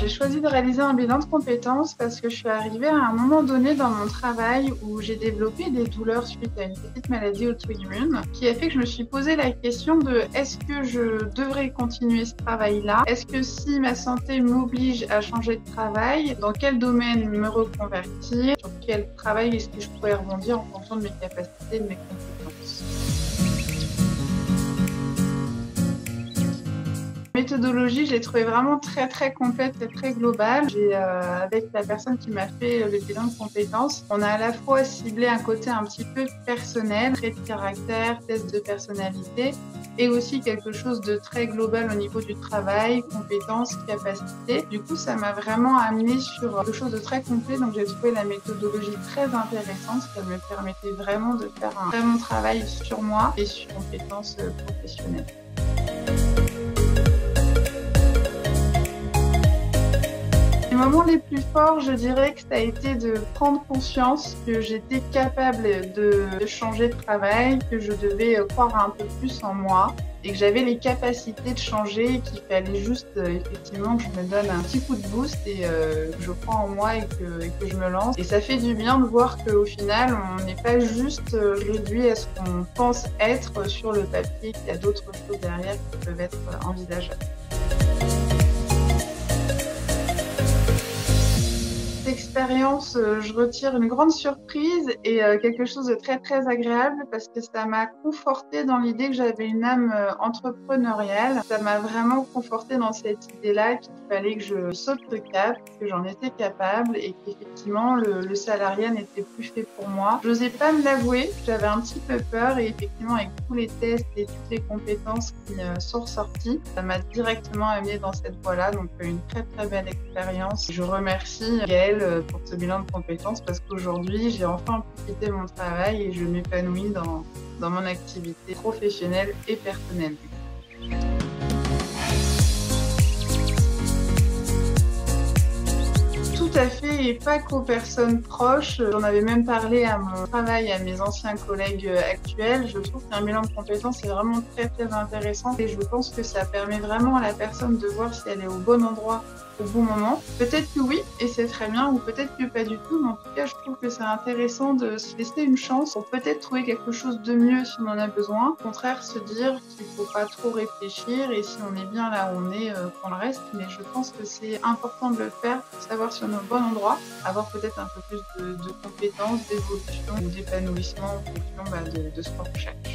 J'ai choisi de réaliser un bilan de compétences parce que je suis arrivée à un moment donné dans mon travail où j'ai développé des douleurs suite à une petite maladie auto-immune qui a fait que je me suis posé la question de est-ce que je devrais continuer ce travail-là? Est-ce que si ma santé m'oblige à changer de travail, dans quel domaine me reconvertir? Sur quel travail est-ce que je pourrais rebondir en fonction de mes capacités et de mes compétences? La méthodologie, je l'ai trouvée vraiment très complète et très globale. Avec la personne qui m'a fait le bilan de compétences, on a à la fois ciblé un côté un petit peu personnel, trait de caractère, test de personnalité, et aussi quelque chose de très global au niveau du travail, compétences, capacités. Du coup, ça m'a vraiment amené sur quelque chose de très complet, donc j'ai trouvé la méthodologie très intéressante, qu'elle me permettait vraiment de faire un très bon travail sur moi et sur compétences professionnelles. Les moments les plus forts, je dirais que ça a été de prendre conscience que j'étais capable de changer de travail, que je devais croire un peu plus en moi et que j'avais les capacités de changer, qu'il fallait juste effectivement que je me donne un petit coup de boost et que je crois en moi et que je me lance. Et ça fait du bien de voir qu'au final, on n'est pas juste réduit à ce qu'on pense être sur le papier, qu'il y a d'autres choses derrière qui peuvent être envisageables. Expérience, je retire une grande surprise et quelque chose de très agréable parce que ça m'a confortée dans l'idée que j'avais une âme entrepreneuriale. Ça m'a vraiment confortée dans cette idée-là qu'il fallait que je saute le cap, que j'en étais capable et qu'effectivement le salariat n'était plus fait pour moi. J'osais pas me l'avouer, j'avais un petit peu peur et effectivement avec tous les tests et toutes les compétences qui sont ressorties, ça m'a directement amenée dans cette voie-là. Donc une très belle expérience. Je remercie Gaëlle pour ce bilan de compétences parce qu'aujourd'hui, j'ai enfin pu quitter mon travail et je m'épanouis dans mon activité professionnelle et personnelle. Tout à fait, et pas qu'aux personnes proches. J'en avais même parlé à mon travail, à mes anciens collègues actuels. Je trouve qu'un bilan de compétences est vraiment très intéressant et je pense que ça permet vraiment à la personne de voir si elle est au bon endroit au bon moment. Peut-être que oui, et c'est très bien, ou peut-être que pas du tout, mais en tout cas, je trouve que c'est intéressant de se laisser une chance pour peut-être trouver quelque chose de mieux si on en a besoin. Au contraire, se dire qu'il faut pas trop réfléchir et si on est bien là où on est, qu'on le reste. Mais je pense que c'est important de le faire pour savoir si on est au bon endroit, avoir peut-être un peu plus de compétences, d'évolution ou d'épanouissement en fonction de ce qu'on recherche.